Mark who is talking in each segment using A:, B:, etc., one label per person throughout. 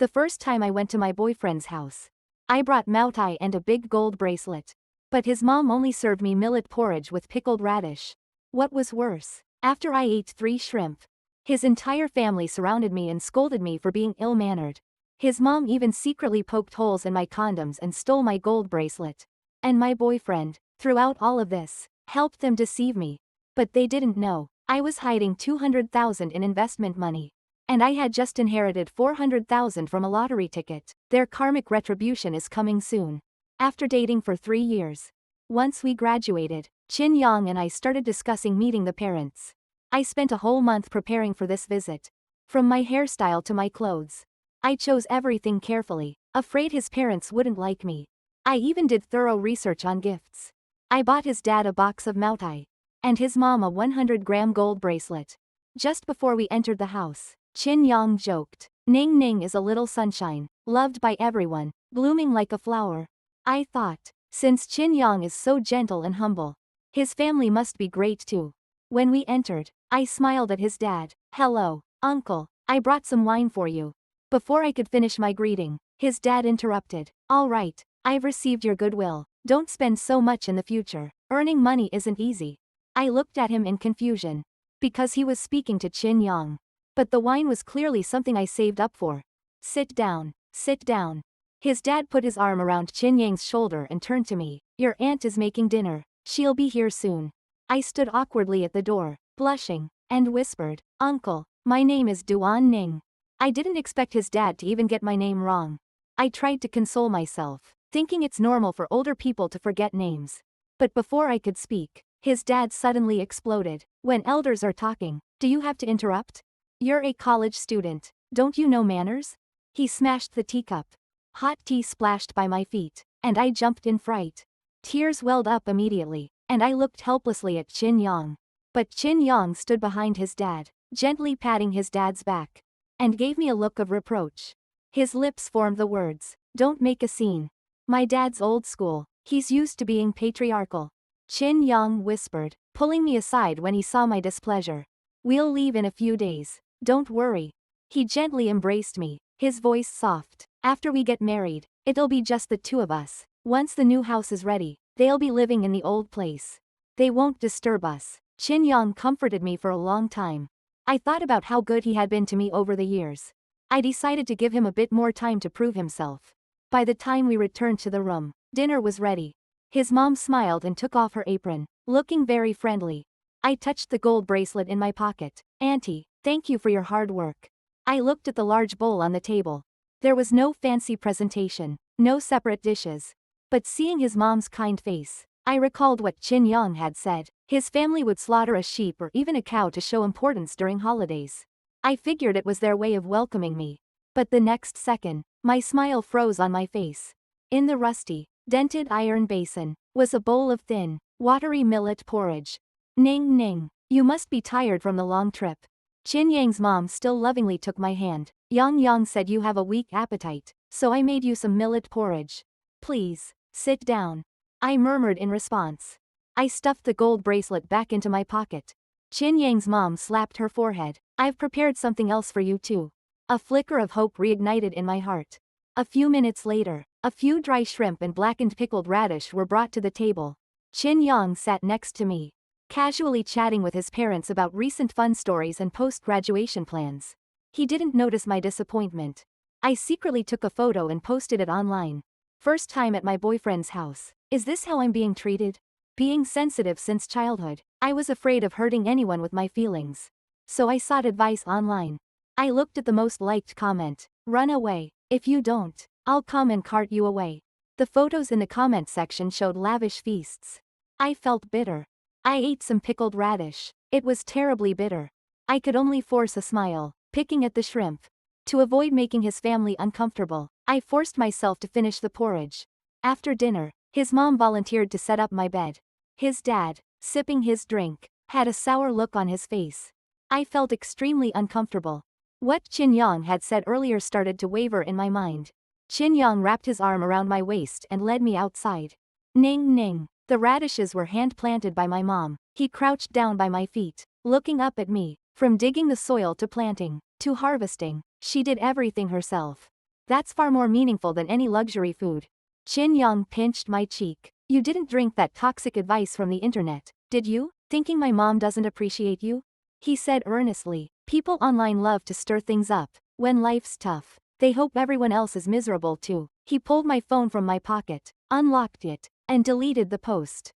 A: The first time I went to my boyfriend's house, I brought Mautai and a big gold bracelet. But his mom only served me millet porridge with pickled radish. What was worse, after I ate 3 shrimp, his entire family surrounded me and scolded me for being ill-mannered. His mom even secretly poked holes in my condoms and stole my gold bracelet. And my boyfriend, throughout all of this, helped them deceive me. But they didn't know, I was hiding 200,000 in investment money. And I had just inherited 400,000 from a lottery ticket. Their karmic retribution is coming soon. After dating for 3 years. Once we graduated, Chin Yang and I started discussing meeting the parents. I spent a whole month preparing for this visit. From my hairstyle to my clothes. I chose everything carefully, afraid his parents wouldn't like me. I even did thorough research on gifts. I bought his dad a box of Mautai. And his mom a 100-gram gold bracelet. Just before we entered the house, Chin Yang joked, "Ning Ning is a little sunshine, loved by everyone, blooming like a flower." I thought, since Chin Yang is so gentle and humble, his family must be great too. When we entered, I smiled at his dad. "Hello, uncle, I brought some wine for you." Before I could finish my greeting, his dad interrupted. "All right, I've received your goodwill. Don't spend so much in the future. Earning money isn't easy." I looked at him in confusion. Because he was speaking to Chin Yang. But the wine was clearly something I saved up for. Sit down, sit down." His dad put his arm around Chin Yang's shoulder and turned to me. "Your aunt is making dinner. She'll be here soon." I stood awkwardly at the door, blushing, and whispered, "Uncle, my name is Duan Ning." I didn't expect his dad to even get my name wrong. I tried to console myself, thinking it's normal for older people to forget names. But before I could speak, his dad suddenly exploded. "When elders are talking, do you have to interrupt? You're a college student, don't you know manners?" He smashed the teacup. Hot tea splashed by my feet, and I jumped in fright. Tears welled up immediately, and I looked helplessly at Chin Yang. But Chin Yang stood behind his dad, gently patting his dad's back, and gave me a look of reproach. His lips formed the words, "Don't make a scene." My dad's old school, he's used to being patriarchal. Chin Yang whispered, pulling me aside when he saw my displeasure. "We'll leave in a few days, don't worry." He gently embraced me, his voice soft. "After we get married, it'll be just the 2 of us. Once the new house is ready, they'll be living in the old place. They won't disturb us." Chin Yang comforted me for a long time. I thought about how good he had been to me over the years. I decided to give him a bit more time to prove himself. By the time we returned to the room, dinner was ready. His mom smiled and took off her apron, looking very friendly. I touched the gold bracelet in my pocket. "Auntie, thank you for your hard work." I looked at the large bowl on the table. There was no fancy presentation, no separate dishes. But seeing his mom's kind face, I recalled what Chin Yang had said. His family would slaughter a sheep or even a cow to show importance during holidays. I figured it was their way of welcoming me. But the next second, my smile froze on my face. In the rusty, dented iron basin, was a bowl of thin, watery millet porridge. "Ning Ning, you must be tired from the long trip." Chin Yang's mom still lovingly took my hand. "Yang Yang said you have a weak appetite, so I made you some millet porridge. Please, sit down." I murmured in response. I stuffed the gold bracelet back into my pocket. Chin Yang's mom slapped her forehead. "I've prepared something else for you too." A flicker of hope reignited in my heart. A few minutes later, a few dry shrimp and blackened pickled radish were brought to the table. Chin Yang sat next to me, casually chatting with his parents about recent fun stories and post-graduation plans. He didn't notice my disappointment. I secretly took a photo and posted it online. "First time at my boyfriend's house. Is this how I'm being treated?" Being sensitive since childhood, I was afraid of hurting anyone with my feelings. So I sought advice online. I looked at the most liked comment. "Run away. If you don't, I'll come and cart you away." The photos in the comment section showed lavish feasts. I felt bitter. I ate some pickled radish. It was terribly bitter. I could only force a smile, picking at the shrimp. To avoid making his family uncomfortable, I forced myself to finish the porridge. After dinner, his mom volunteered to set up my bed. His dad, sipping his drink, had a sour look on his face. I felt extremely uncomfortable. What Chin Yang had said earlier started to waver in my mind. Chin Yang wrapped his arm around my waist and led me outside. "Ning Ning." The radishes were hand-planted by my mom. He crouched down by my feet, looking up at me. From digging the soil to planting, to harvesting, she did everything herself. That's far more meaningful than any luxury food. Chin Yang pinched my cheek. You didn't drink that toxic advice from the internet, did you? Thinking my mom doesn't appreciate you? He said earnestly. People online love to stir things up. When life's tough, they hope everyone else is miserable too. He pulled my phone from my pocket, unlocked it, and deleted the post.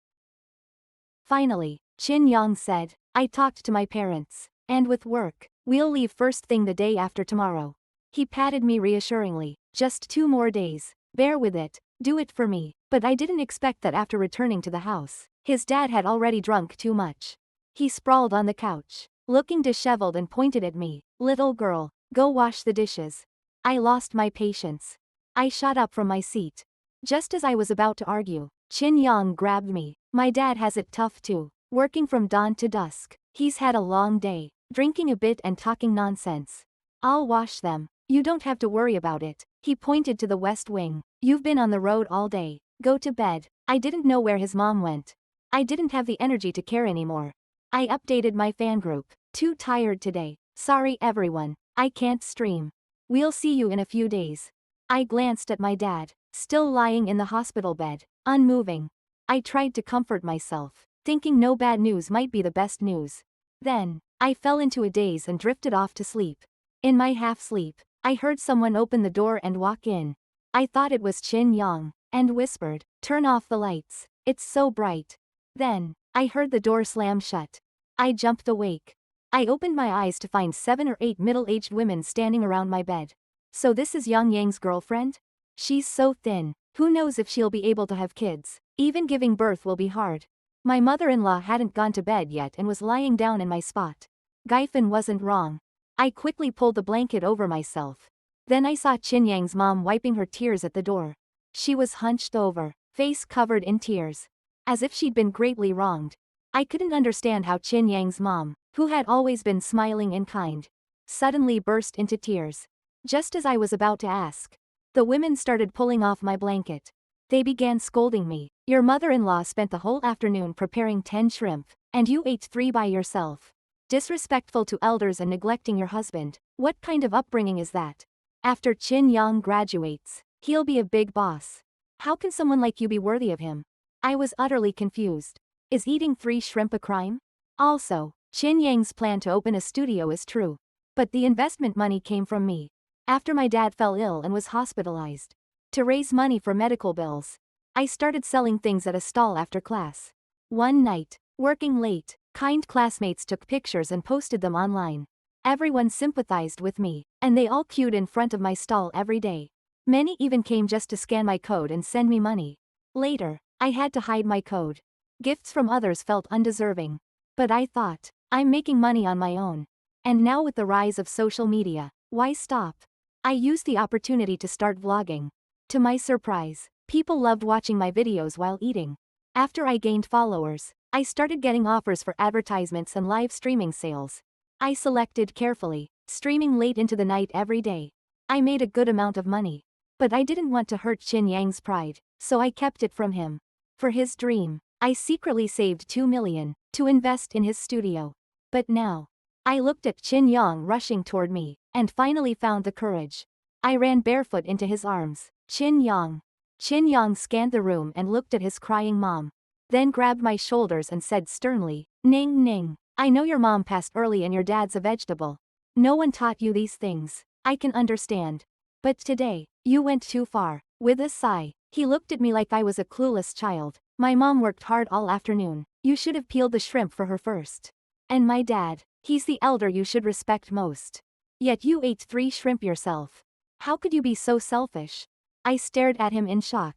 A: Finally, Chin Yang said, I talked to my parents. And with work, we'll leave first thing the day after tomorrow. He patted me reassuringly. Just 2 more days. Bear with it. Do it for me. But I didn't expect that after returning to the house, his dad had already drunk too much. He sprawled on the couch, looking disheveled, and pointed at me. Little girl, go wash the dishes. I lost my patience. I shot up from my seat. Just as I was about to argue, Chin Yang grabbed me. My dad has it tough too, working from dawn to dusk. He's had a long day, drinking a bit and talking nonsense. I'll wash them. You don't have to worry about it. He pointed to the west wing. You've been on the road all day. Go to bed. I didn't know where his mom went. I didn't have the energy to care anymore. I updated my fan group. Too tired today. Sorry everyone. I can't stream. We'll see you in a few days. I glanced at my dad, still lying in the hospital bed, unmoving. I tried to comfort myself, thinking no bad news might be the best news. Then, I fell into a daze and drifted off to sleep. In my half-sleep, I heard someone open the door and walk in. I thought it was Chin Yang, and whispered, turn off the lights, it's so bright. Then, I heard the door slam shut. I jumped awake. I opened my eyes to find 7 or 8 middle-aged women standing around my bed. So this is Yang Yang's girlfriend? She's so thin, who knows if she'll be able to have kids. Even giving birth will be hard. My mother-in-law hadn't gone to bed yet and was lying down in my spot. Gaifan wasn't wrong. I quickly pulled the blanket over myself. Then I saw Chin Yang's mom wiping her tears at the door. She was hunched over, face covered in tears, as if she'd been greatly wronged. I couldn't understand how Chin Yang's mom, who had always been smiling and kind, suddenly burst into tears. Just as I was about to ask, the women started pulling off my blanket. They began scolding me. Your mother-in-law spent the whole afternoon preparing 10 shrimp, and you ate 3 by yourself. Disrespectful to elders and neglecting your husband. What kind of upbringing is that? After Chin Yang graduates, he'll be a big boss. How can someone like you be worthy of him? I was utterly confused. Is eating 3 shrimp a crime? Also, Chin Yang's plan to open a studio is true. But the investment money came from me. After my dad fell ill and was hospitalized. To raise money for medical bills, I started selling things at a stall after class. One night, working late, kind classmates took pictures and posted them online. Everyone sympathized with me, and they all queued in front of my stall every day. Many even came just to scan my code and send me money. Later, I had to hide my code. Gifts from others felt undeserving. But I thought, I'm making money on my own. And now with the rise of social media, why stop? I used the opportunity to start vlogging. To my surprise, people loved watching my videos while eating. After I gained followers, I started getting offers for advertisements and live streaming sales. I selected carefully, streaming late into the night every day. I made a good amount of money. But I didn't want to hurt Chin Yang's pride, so I kept it from him. For his dream, I secretly saved 2 million to invest in his studio. But now, I looked at Chin Yang rushing toward me, and finally found the courage. I ran barefoot into his arms. Chin Yang. Chin Yang scanned the room and looked at his crying mom. Then grabbed my shoulders and said sternly, Ning Ning, I know your mom passed early and your dad's a vegetable. No one taught you these things. I can understand. But today, you went too far. With a sigh, he looked at me like I was a clueless child. My mom worked hard all afternoon. You should have peeled the shrimp for her first. And my dad, he's the elder you should respect most. Yet you ate 3 shrimp yourself. How could you be so selfish? I stared at him in shock.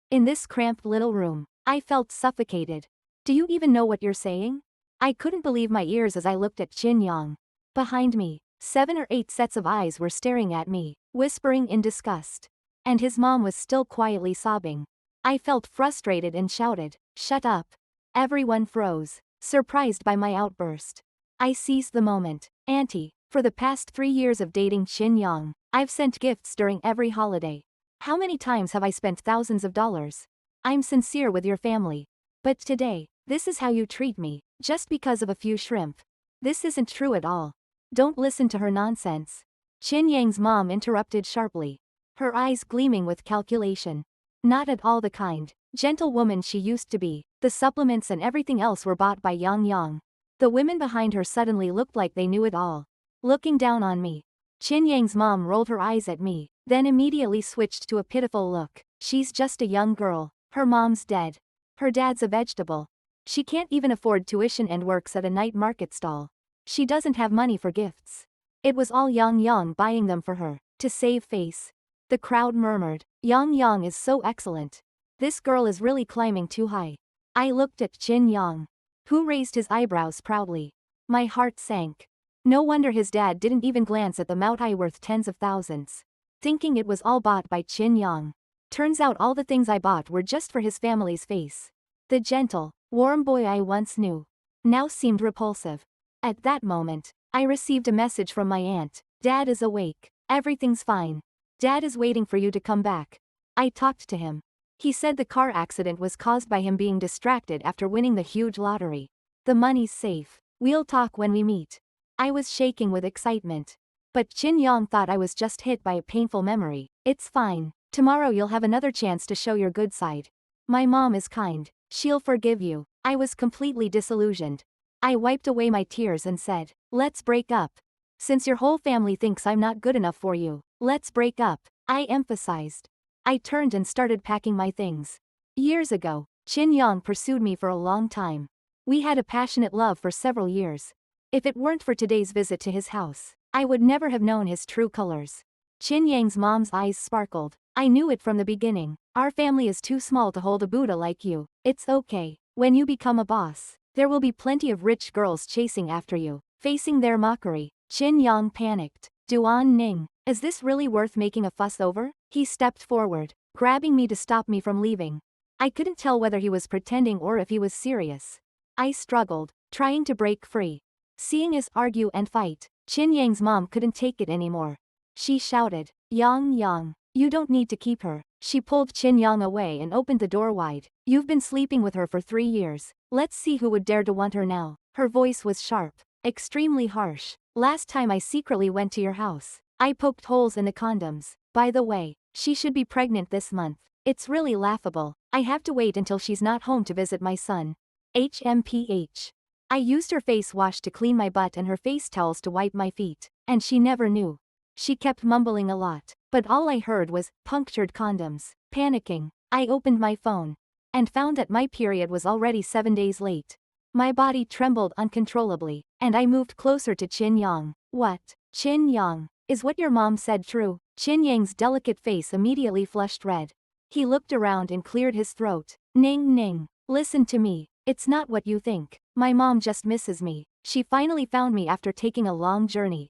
A: In this cramped little room, I felt suffocated. Do you even know what you're saying? I couldn't believe my ears as I looked at Chin Yang. Behind me, 7 or 8 sets of eyes were staring at me, whispering in disgust. And his mom was still quietly sobbing. I felt frustrated and shouted, shut up. Everyone froze, surprised by my outburst. I seized the moment. Auntie, for the past 3 years of dating Chin Yang, I've sent gifts during every holiday. How many times have I spent thousands of dollars? I'm sincere with your family. But today, this is how you treat me, just because of a few shrimp. This isn't true at all. Don't listen to her nonsense. Chin Yang's mom interrupted sharply. her eyes gleaming with calculation. Not at all the kind, gentle woman she used to be. The supplements and everything else were bought by Yang Yang. The women behind her suddenly looked like they knew it all. Looking down on me. Qin Yang's mom rolled her eyes at me, then immediately switched to a pitiful look. She's just a young girl. Her mom's dead. Her dad's a vegetable. She can't even afford tuition and works at a night market stall. She doesn't have money for gifts. It was all Yang Yang buying them for her, to save face. The crowd murmured, Yang Yang is so excellent. This girl is really climbing too high. I looked at Qin Yang, who raised his eyebrows proudly. My heart sank. No wonder his dad didn't even glance at the Moutai worth tens of thousands. Thinking it was all bought by Qin Yang. Turns out all the things I bought were just for his family's face. The gentle, warm boy I once knew now seemed repulsive. At that moment, I received a message from my aunt. Dad is awake. Everything's fine. Dad is waiting for you to come back. I talked to him. He said the car accident was caused by him being distracted after winning the huge lottery. The money's safe. We'll talk when we meet. I was shaking with excitement. But Qin Yang thought I was just hit by a painful memory. It's fine. Tomorrow you'll have another chance to show your good side. My mom is kind. She'll forgive you. I was completely disillusioned. I wiped away my tears and said, let's break up. Since your whole family thinks I'm not good enough for you, let's break up, I emphasized. I turned and started packing my things. Years ago, Qin Yang pursued me for a long time. We had a passionate love for several years. If it weren't for today's visit to his house, I would never have known his true colors. Qin Yang's mom's eyes sparkled. I knew it from the beginning. Our family is too small to hold a Buddha like you. It's okay. When you become a boss, there will be plenty of rich girls chasing after you. Facing their mockery, Qin Yang panicked. Duan Ning, is this really worth making a fuss over? He stepped forward, grabbing me to stop me from leaving. I couldn't tell whether he was pretending or if he was serious. I struggled, trying to break free. Seeing us argue and fight, Qin Yang's mom couldn't take it anymore. She shouted, Yang Yang, you don't need to keep her. She pulled Qin Yang away and opened the door wide. You've been sleeping with her for 3 years. Let's see who would dare to want her now. Her voice was sharp, extremely harsh. Last time I secretly went to your house, I poked holes in the condoms. By the way, she should be pregnant this month. It's really laughable. I have to wait until she's not home to visit my son. HMPH. I used her face wash to clean my butt and her face towels to wipe my feet, and she never knew. She kept mumbling a lot, but all I heard was, punctured condoms. Panicking, I opened my phone, and found that my period was already 7 days late. My body trembled uncontrollably, and I moved closer to Qin Yang. What? Qin Yang, is what your mom said true? Qin Yang's delicate face immediately flushed red. He looked around and cleared his throat. Ning Ning, listen to me. It's not what you think. My mom just misses me. She finally found me after taking a long journey.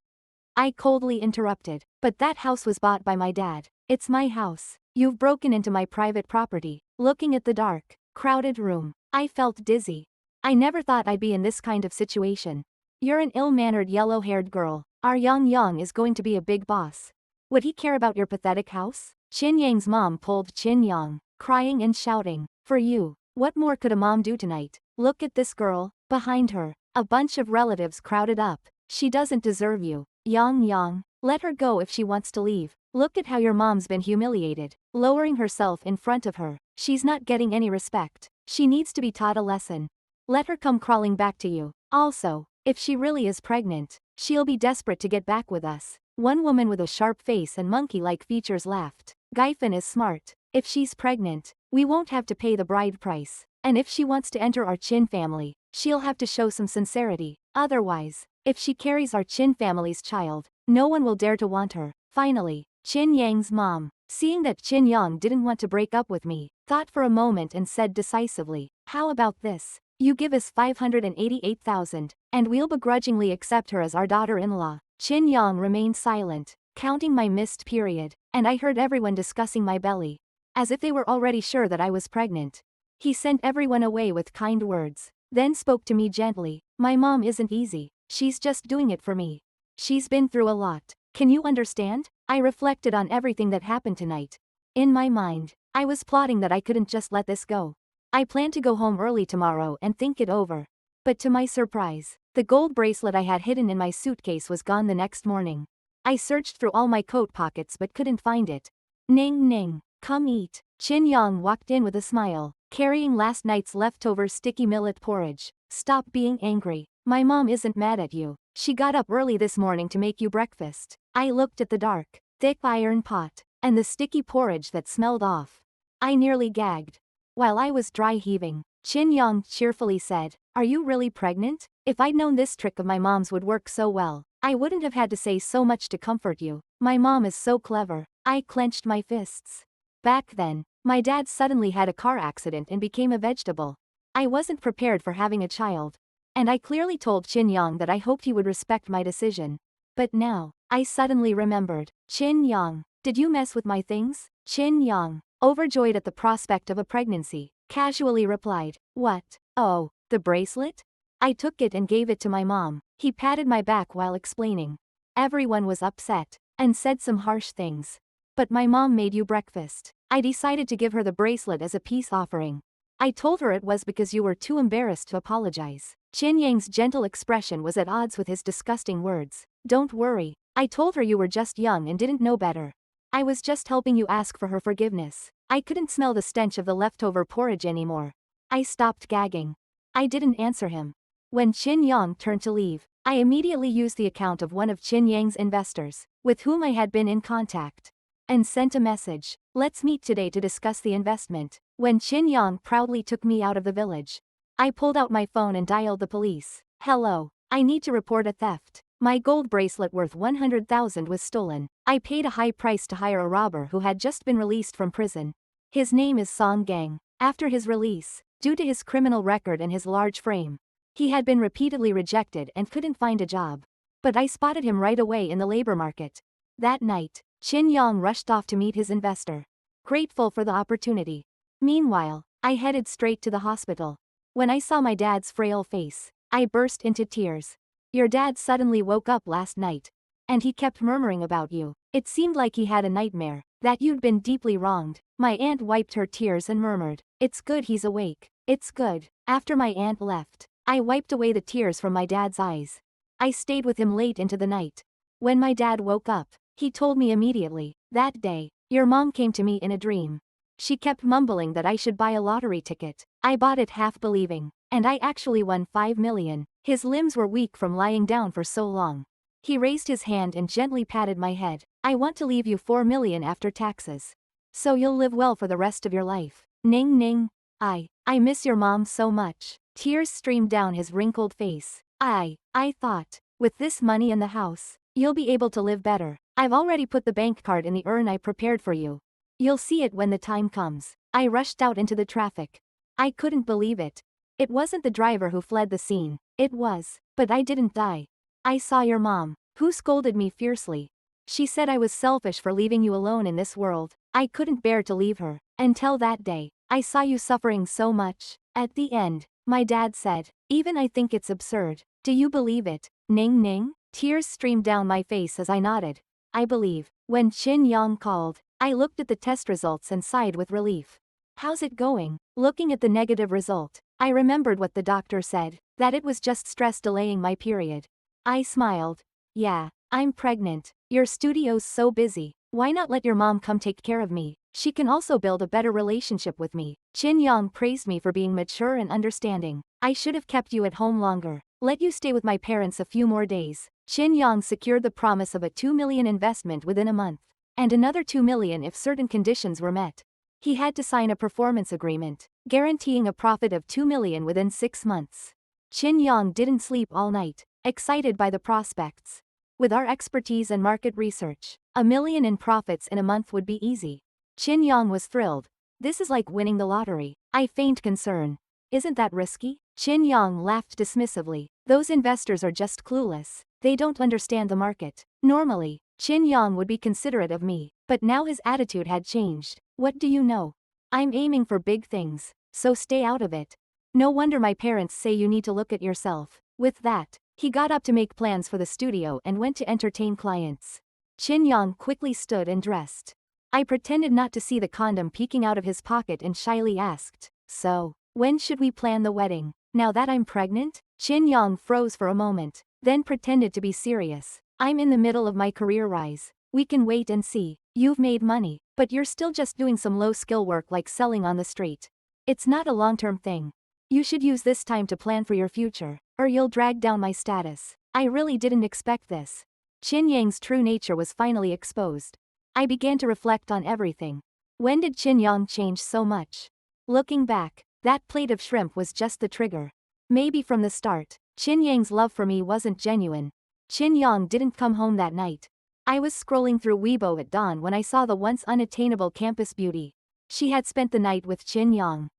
A: I coldly interrupted. But that house was bought by my dad. It's my house. You've broken into my private property. Looking at the dark, crowded room, I felt dizzy. I never thought I'd be in this kind of situation. You're an ill-mannered yellow-haired girl. Our Yang Yang is going to be a big boss. Would he care about your pathetic house? Qin Yang's mom pulled Qin Yang, crying and shouting. For you, what more could a mom do tonight? Look at this girl. Behind her, a bunch of relatives crowded up. She doesn't deserve you. Yang Yang, let her go if she wants to leave. Look at how your mom's been humiliated, lowering herself in front of her. She's not getting any respect. She needs to be taught a lesson. Let her come crawling back to you. Also, if she really is pregnant, she'll be desperate to get back with us. One woman with a sharp face and monkey-like features laughed. Gaifan is smart. If she's pregnant, we won't have to pay the bride price. And if she wants to enter our Qin family, she'll have to show some sincerity. Otherwise, if she carries our Qin family's child, no one will dare to want her. Finally, Qin Yang's mom, seeing that Qin Yang didn't want to break up with me, thought for a moment and said decisively, how about this? You give us 588,000, and we'll begrudgingly accept her as our daughter-in-law. Qin Yang remained silent, counting my missed period, and I heard everyone discussing my belly. As if they were already sure that I was pregnant. He sent everyone away with kind words, then spoke to me gently. My mom isn't easy. She's just doing it for me. She's been through a lot. Can you understand? I reflected on everything that happened tonight. In my mind, I was plotting that I couldn't just let this go. I planned to go home early tomorrow and think it over. But to my surprise, the gold bracelet I had hidden in my suitcase was gone the next morning. I searched through all my coat pockets but couldn't find it. Ning ning, come eat. Chin Yong walked in with a smile, carrying last night's leftover sticky millet porridge. Stop being angry. My mom isn't mad at you. She got up early this morning to make you breakfast. I looked at the dark, thick iron pot, and the sticky porridge that smelled off. I nearly gagged. While I was dry heaving, Chin Yong cheerfully said, "Are you really pregnant? If I'd known this trick of my mom's would work so well, I wouldn't have had to say so much to comfort you. My mom is so clever." I clenched my fists. Back then, my dad suddenly had a car accident and became a vegetable. I wasn't prepared for having a child. And I clearly told Chin Yong that I hoped he would respect my decision. But now, I suddenly remembered. Chin Yong, did you mess with my things? Chin Yong, overjoyed at the prospect of a pregnancy, casually replied, "What? Oh, the bracelet?" I took it and gave it to my mom. He patted my back while explaining. Everyone was upset, and said some harsh things. But my mom made you breakfast. I decided to give her the bracelet as a peace offering. I told her it was because you were too embarrassed to apologize. Chin Yang's gentle expression was at odds with his disgusting words. Don't worry. I told her you were just young and didn't know better. I was just helping you ask for her forgiveness. I couldn't smell the stench of the leftover porridge anymore. I stopped gagging. I didn't answer him. When Chin Yang turned to leave, I immediately used the account of one of Chin Yang's investors, with whom I had been in contact, and sent a message. Let's meet today to discuss the investment. When Chin Yang proudly took me out of the village, I pulled out my phone and dialed the police. Hello, I need to report a theft. My gold bracelet worth 100,000 was stolen. I paid a high price to hire a robber who had just been released from prison. His name is Song Gang. After his release, due to his criminal record and his large frame, he had been repeatedly rejected and couldn't find a job. But I spotted him right away in the labor market. That night, Chin Yang rushed off to meet his investor, grateful for the opportunity. Meanwhile, I headed straight to the hospital. When I saw my dad's frail face, I burst into tears. Your dad suddenly woke up last night, and he kept murmuring about you. It seemed like he had a nightmare, that you'd been deeply wronged. My aunt wiped her tears and murmured, "It's good he's awake. It's good." After my aunt left, I wiped away the tears from my dad's eyes. I stayed with him late into the night. When my dad woke up, he told me immediately. That day, your mom came to me in a dream. She kept mumbling that I should buy a lottery ticket. I bought it half believing, and I actually won 5 million. His limbs were weak from lying down for so long. He raised his hand and gently patted my head. I want to leave you 4 million after taxes, so you'll live well for the rest of your life. Ning ning. I miss your mom so much. Tears streamed down his wrinkled face. I thought, with this money in the house, you'll be able to live better. I've already put the bank card in the urn I prepared for you. You'll see it when the time comes. I rushed out into the traffic. I couldn't believe it. It wasn't the driver who fled the scene. It was. But I didn't die. I saw your mom, who scolded me fiercely. She said I was selfish for leaving you alone in this world. I couldn't bear to leave her. Until that day, I saw you suffering so much. At the end, my dad said, "Even I think it's absurd. Do you believe it?" Ning ning. Tears streamed down my face as I nodded. I believe. When Chin Yang called, I looked at the test results and sighed with relief. How's it going? Looking at the negative result, I remembered what the doctor said, that it was just stress delaying my period. I smiled. Yeah, I'm pregnant. Your studio's so busy. Why not let your mom come take care of me? She can also build a better relationship with me. Chin Yang praised me for being mature and understanding. I should have kept you at home longer. Let you stay with my parents a few more days. Chin Yang secured the promise of a 2 million investment within a month, and another 2 million if certain conditions were met. He had to sign a performance agreement, guaranteeing a profit of 2 million within 6 months. Chin Yang didn't sleep all night, excited by the prospects. With our expertise and market research, 1 million in profits in a month would be easy. Chin Yang was thrilled. This is like winning the lottery. I feigned concern. Isn't that risky? Chin Yang laughed dismissively. Those investors are just clueless. They don't understand the market. Normally, Chin Yang would be considerate of me, but now his attitude had changed. What do you know? I'm aiming for big things, so stay out of it. No wonder my parents say you need to look at yourself. With that, he got up to make plans for the studio and went to entertain clients. Chin Yang quickly stood and dressed. I pretended not to see the condom peeking out of his pocket and shyly asked, "So, when should we plan the wedding? Now that I'm pregnant?" Chin Yang froze for a moment, then pretended to be serious. I'm in the middle of my career rise. We can wait and see. You've made money, but you're still just doing some low-skill work like selling on the street. It's not a long-term thing. You should use this time to plan for your future, or you'll drag down my status. I really didn't expect this. Qin Yang's true nature was finally exposed. I began to reflect on everything. When did Qin Yang change so much? Looking back, that plate of shrimp was just the trigger. Maybe from the start, Qin Yang's love for me wasn't genuine. Qin Yang didn't come home that night. I was scrolling through Weibo at dawn when I saw the once unattainable campus beauty. She had spent the night with Qin Yang.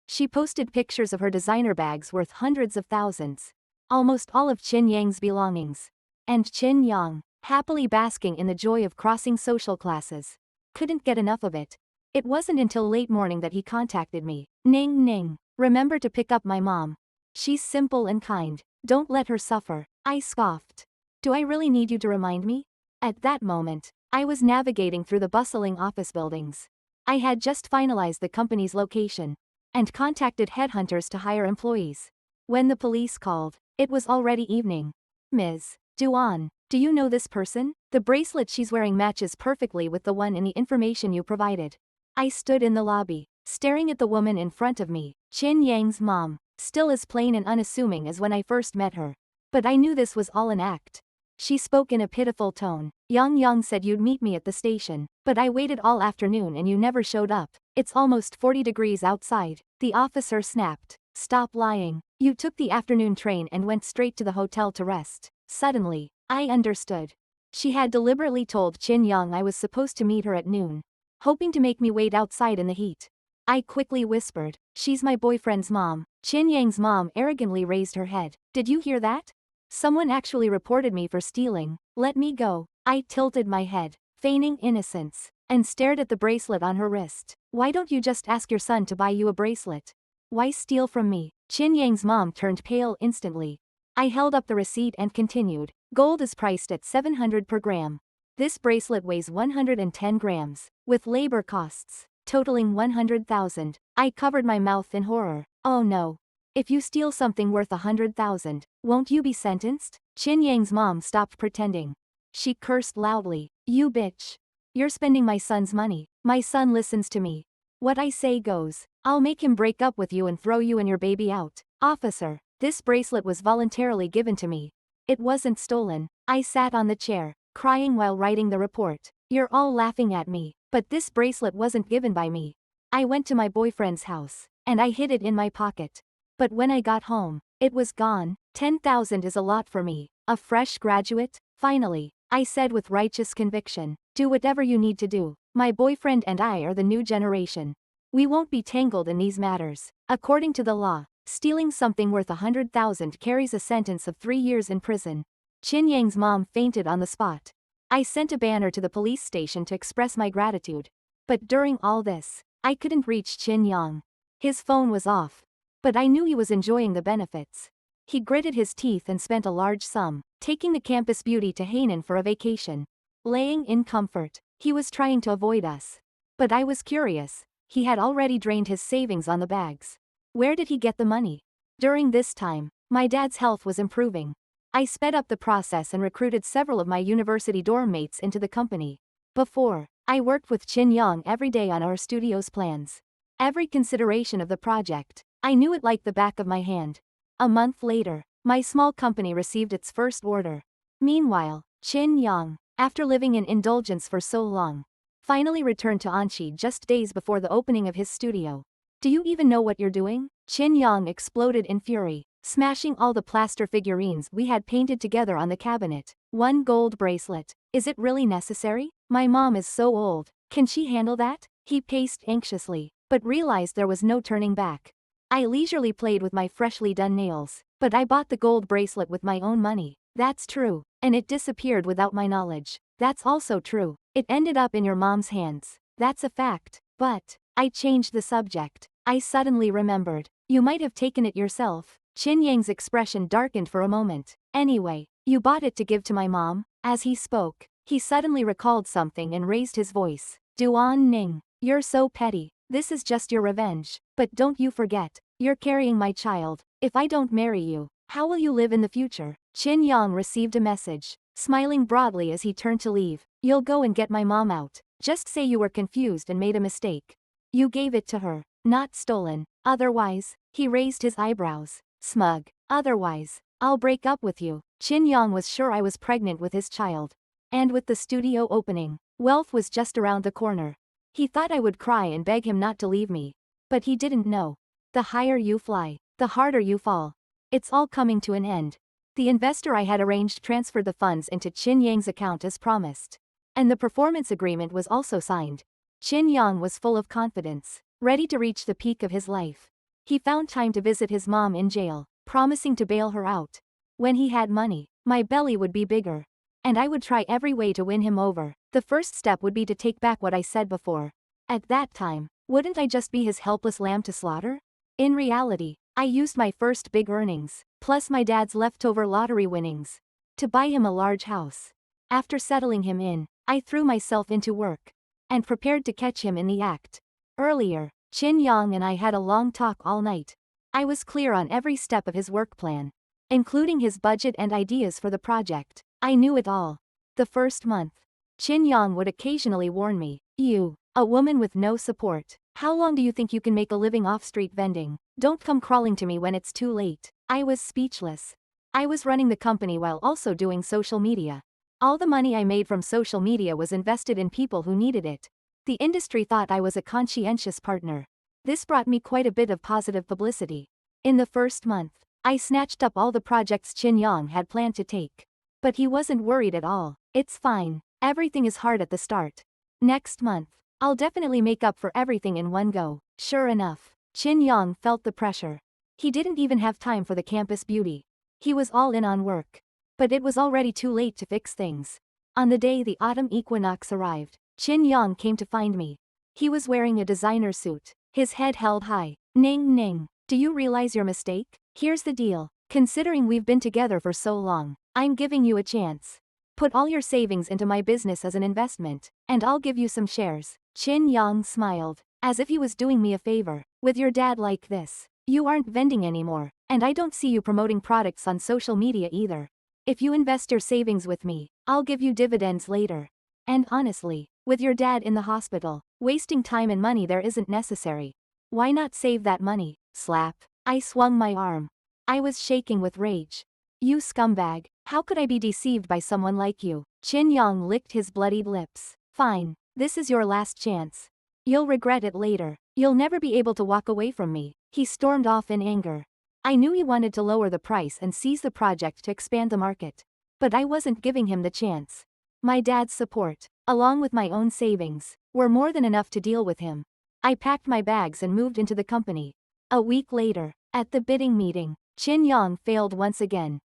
A: She posted pictures of her designer bags worth hundreds of thousands. Almost all of Qin Yang's belongings. And Qin Yang, happily basking in the joy of crossing social classes, couldn't get enough of it. It wasn't until late morning that he contacted me. Ning ning. Remember to pick up my mom. She's simple and kind. Don't let her suffer. I scoffed. Do I really need you to remind me? At that moment, I was navigating through the bustling office buildings. I had just finalized the company's location and contacted headhunters to hire employees. When the police called, it was already evening. Ms. Duan, do you know this person? The bracelet she's wearing matches perfectly with the one in the information you provided. I stood in the lobby, staring at the woman in front of me, Qin Yang's mom, still as plain and unassuming as when I first met her. But I knew this was all an act. She spoke in a pitiful tone. Yang said you'd meet me at the station, but I waited all afternoon and you never showed up. It's almost 40 degrees outside. The officer snapped. Stop lying. You took the afternoon train and went straight to the hotel to rest. Suddenly, I understood. She had deliberately told Qin Yang I was supposed to meet her at noon, hoping to make me wait outside in the heat. I quickly whispered, she's my boyfriend's mom. Qin Yang's mom arrogantly raised her head. Did you hear that? Someone actually reported me for stealing. Let me go. I tilted my head, feigning innocence, and stared at the bracelet on her wrist. Why don't you just ask your son to buy you a bracelet? Why steal from me? Qin Yang's mom turned pale instantly. I held up the receipt and continued. Gold is priced at 700 per gram. This bracelet weighs 110 grams, with labor costs totaling 100,000. I covered my mouth in horror. Oh no. If you steal something worth 100,000, won't you be sentenced? Qin Yang's mom stopped pretending. She cursed loudly. You bitch. You're spending my son's money. My son listens to me. What I say goes. I'll make him break up with you and throw you and your baby out. Officer, this bracelet was voluntarily given to me. It wasn't stolen. I sat on the chair, crying while writing the report. You're all laughing at me, but this bracelet wasn't given by me. I went to my boyfriend's house, and I hid it in my pocket. But when I got home, it was gone. 10,000 is a lot for me. A fresh graduate? Finally, I said with righteous conviction. Do whatever you need to do. My boyfriend and I are the new generation. We won't be tangled in these matters. According to the law, stealing something worth 100,000 carries a sentence of 3 years in prison. Qin Yang's mom fainted on the spot. I sent a banner to the police station to express my gratitude. But during all this, I couldn't reach Qin Yang. His phone was off. But I knew he was enjoying the benefits. He gritted his teeth and spent a large sum, taking the campus beauty to Hainan for a vacation. Laying in comfort, he was trying to avoid us. But I was curious. He had already drained his savings on the bags. Where did he get the money? During this time, my dad's health was improving. I sped up the process and recruited several of my university dorm mates into the company. Before, I worked with Qin Yang every day on our studio's plans. Every consideration of the project, I knew it like the back of my hand. A month later, my small company received its first order. Meanwhile, Qin Yang, after living in indulgence for so long, finally returned to Anqi just days before the opening of his studio. Do you even know what you're doing? Qin Yang exploded in fury, smashing all the plaster figurines we had painted together on the cabinet. One gold bracelet. Is it really necessary? My mom is so old. Can she handle that? He paced anxiously, but realized there was no turning back. I leisurely played with my freshly done nails, but I bought the gold bracelet with my own money. That's true. And it disappeared without my knowledge. That's also true. It ended up in your mom's hands. That's a fact. But, I changed the subject. I suddenly remembered. You might have taken it yourself. Qin Yang's expression darkened for a moment. Anyway, you bought it to give to my mom? As he spoke, he suddenly recalled something and raised his voice. Duan Ning, you're so petty. This is just your revenge. But don't you forget, you're carrying my child. If I don't marry you, how will you live in the future? Chin Yong received a message, smiling broadly as he turned to leave. You'll go and get my mom out. Just say you were confused and made a mistake. You gave it to her, not stolen. Otherwise, he raised his eyebrows. Smug. Otherwise, I'll break up with you. Chin Yong was sure I was pregnant with his child. And with the studio opening, wealth was just around the corner. He thought I would cry and beg him not to leave me. But he didn't know. The higher you fly, the harder you fall. It's all coming to an end. The investor I had arranged transferred the funds into Chin Yang's account as promised. And the performance agreement was also signed. Chin Yang was full of confidence, ready to reach the peak of his life. He found time to visit his mom in jail, promising to bail her out. When he had money, my belly would be bigger. And I would try every way to win him over. The first step would be to take back what I said before. At that time, wouldn't I just be his helpless lamb to slaughter? In reality, I used my first big earnings, plus my dad's leftover lottery winnings, to buy him a large house. After settling him in, I threw myself into work and prepared to catch him in the act. Earlier, Chin Yang and I had a long talk all night. I was clear on every step of his work plan, including his budget and ideas for the project. I knew it all. The first month, Chin Yang would occasionally warn me, "You, a woman with no support, how long do you think you can make a living off street vending? Don't come crawling to me when it's too late." I was speechless. I was running the company while also doing social media. All the money I made from social media was invested in people who needed it. The industry thought I was a conscientious partner. This brought me quite a bit of positive publicity. In the first month, I snatched up all the projects Chin Yang had planned to take. But he wasn't worried at all. "It's fine. Everything is hard at the start. Next month, I'll definitely make up for everything in one go." Sure enough, Chin Yang felt the pressure. He didn't even have time for the campus beauty. He was all in on work. But it was already too late to fix things. On the day the autumn equinox arrived, Chin Yang came to find me. He was wearing a designer suit, his head held high. "Ning Ning, do you realize your mistake? Here's the deal. Considering we've been together for so long, I'm giving you a chance. Put all your savings into my business as an investment, and I'll give you some shares." Chin Yang smiled, as if he was doing me a favor. "With your dad like this, you aren't vending anymore, and I don't see you promoting products on social media either. If you invest your savings with me, I'll give you dividends later. And honestly, with your dad in the hospital, wasting time and money there isn't necessary. Why not save that money?" Slap. I swung my arm. I was shaking with rage. "You scumbag, how could I be deceived by someone like you?" Chin Yang licked his bloodied lips. "Fine, this is your last chance. You'll regret it later. You'll never be able to walk away from me." He stormed off in anger. I knew he wanted to lower the price and seize the project to expand the market. But I wasn't giving him the chance. My dad's support, along with my own savings, were more than enough to deal with him. I packed my bags and moved into the company. A week later, at the bidding meeting, Chin Yang failed once again.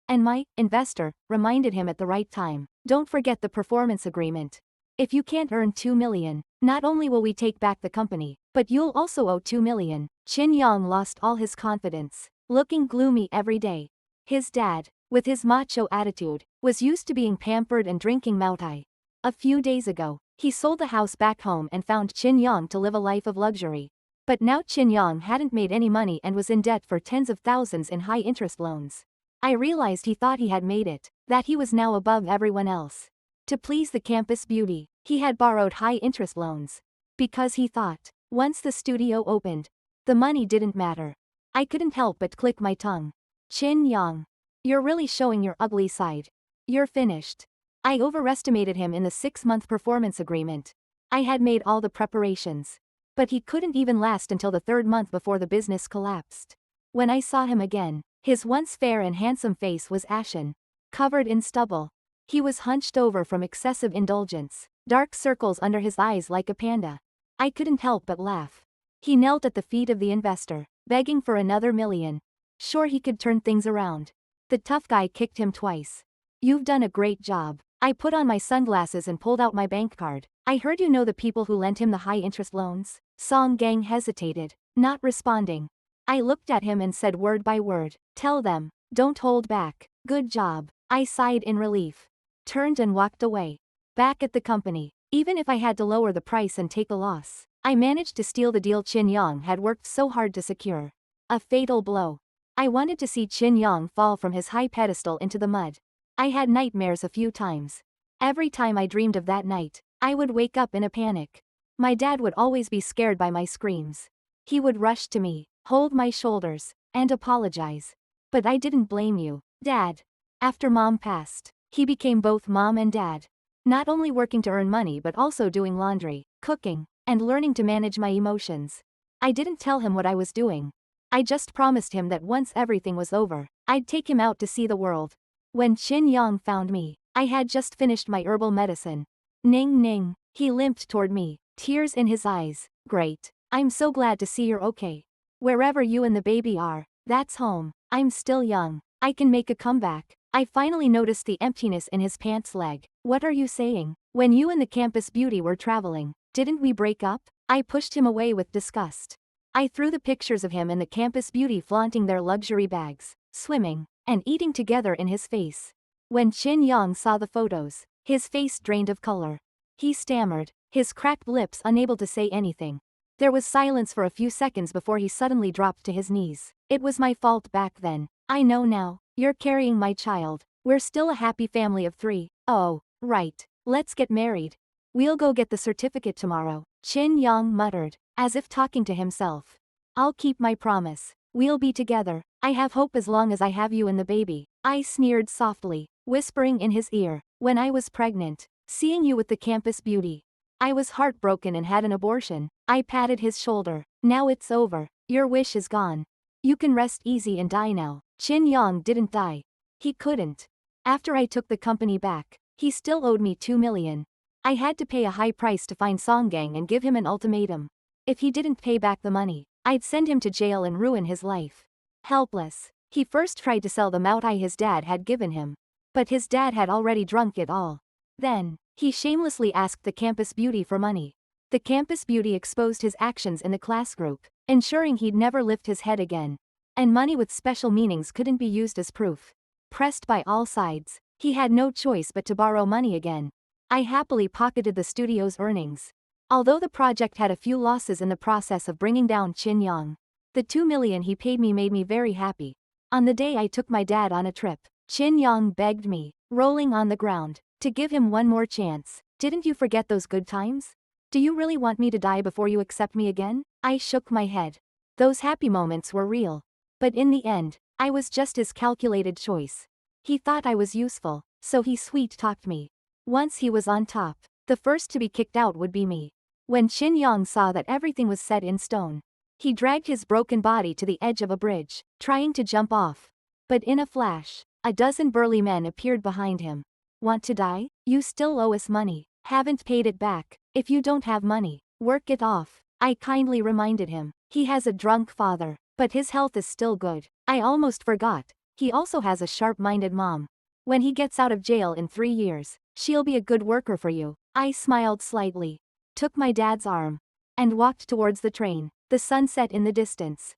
A: And my investor reminded him at the right time, "Don't forget the performance agreement. If you can't earn 2 million, not only will we take back the company, but you'll also owe 2 million. Chin Yang lost all his confidence, looking gloomy every day. His dad, with his macho attitude, was used to being pampered and drinking Moutai. A few days ago, he sold the house back home and found Chin Yang to live a life of luxury. But now Chin Yang hadn't made any money and was in debt for tens of thousands in high-interest loans. I realized he thought he had made it, that he was now above everyone else. To please the campus beauty, he had borrowed high-interest loans. Because he thought, once the studio opened, the money didn't matter. I couldn't help but click my tongue. "Chin Yang, you're really showing your ugly side. You're finished." I overestimated him in the 6-month performance agreement. I had made all the preparations. But he couldn't even last until the 3rd month before the business collapsed. When I saw him again, his once fair and handsome face was ashen, covered in stubble. He was hunched over from excessive indulgence, dark circles under his eyes like a panda. I couldn't help but laugh. He knelt at the feet of the investor, begging for another million. Sure he could turn things around. The tough guy kicked him twice. "You've done a great job." I put on my sunglasses and pulled out my bank card. "I heard you know the people who lent him the high-interest loans?" Song Gang hesitated, not responding. I looked at him and said word by word, "Tell them, don't hold back." "Good job." I sighed in relief, turned and walked away. Back at the company, even if I had to lower the price and take a loss, I managed to steal the deal Chin Yang had worked so hard to secure. A fatal blow. I wanted to see Chin Yong fall from his high pedestal into the mud. I had nightmares a few times. Every time I dreamed of that night, I would wake up in a panic. My dad would always be scared by my screams. He would rush to me, hold my shoulders, and apologize. But I didn't blame you, Dad. After Mom passed, he became both mom and dad. Not only working to earn money but also doing laundry, cooking, and learning to manage my emotions. I didn't tell him what I was doing. I just promised him that once everything was over, I'd take him out to see the world. When Chin Yong found me, I had just finished my herbal medicine. Ning ning, he limped toward me, tears in his eyes. Great. I'm so glad to see you're okay. Wherever you and the baby are, that's home. I'm still young. I can make a comeback. I finally noticed the emptiness in his pants leg. What are you saying? When you and the campus beauty were traveling, didn't we break up? I pushed him away with disgust. I threw the pictures of him and the campus beauty flaunting their luxury bags, swimming, and eating together in his face. When Chin Yong saw the photos, his face drained of color. He stammered, his cracked lips unable to say anything. There was silence for a few seconds before he suddenly dropped to his knees. It was my fault back then. I know now. You're carrying my child. We're still a happy family of 3. Oh, right. Let's get married. We'll go get the certificate tomorrow, Chin Yong muttered, as if talking to himself. I'll keep my promise. We'll be together. I have hope as long as I have you and the baby. I sneered softly, whispering in his ear. When I was pregnant, seeing you with the campus beauty, I was heartbroken and had an abortion. I patted his shoulder. Now it's over. Your wish is gone. You can rest easy and die now. Chin Yong didn't die. He couldn't. After I took the company back, he still owed me 2 million. I had to pay a high price to find Songgang and give him an ultimatum. If he didn't pay back the money, I'd send him to jail and ruin his life. Helpless, he first tried to sell the Moutai his dad had given him. But his dad had already drunk it all. Then, he shamelessly asked the campus beauty for money. The campus beauty exposed his actions in the class group, ensuring he'd never lift his head again. And money with special meanings couldn't be used as proof. Pressed by all sides, he had no choice but to borrow money again. I happily pocketed the studio's earnings. Although the project had a few losses in the process of bringing down Chin Yong, the 2 million he paid me made me very happy. On the day I took my dad on a trip, Chin Yong begged me, rolling on the ground, to give him one more chance. Didn't you forget those good times? Do you really want me to die before you accept me again? I shook my head. Those happy moments were real. But in the end, I was just his calculated choice. He thought I was useful, so he sweet-talked me. Once he was on top, the first to be kicked out would be me. When Chin Yong saw that everything was set in stone, he dragged his broken body to the edge of a bridge, trying to jump off. But in a flash, a dozen burly men appeared behind him. Want to die? You still owe us money. Haven't paid it back. If you don't have money, work it off. I kindly reminded him. He has a drunk father, but his health is still good. I almost forgot. He also has a sharp-minded mom. When he gets out of jail in 3 years, she'll be a good worker for you. I smiled slightly, took my dad's arm, and walked towards the train. The sun set in the distance.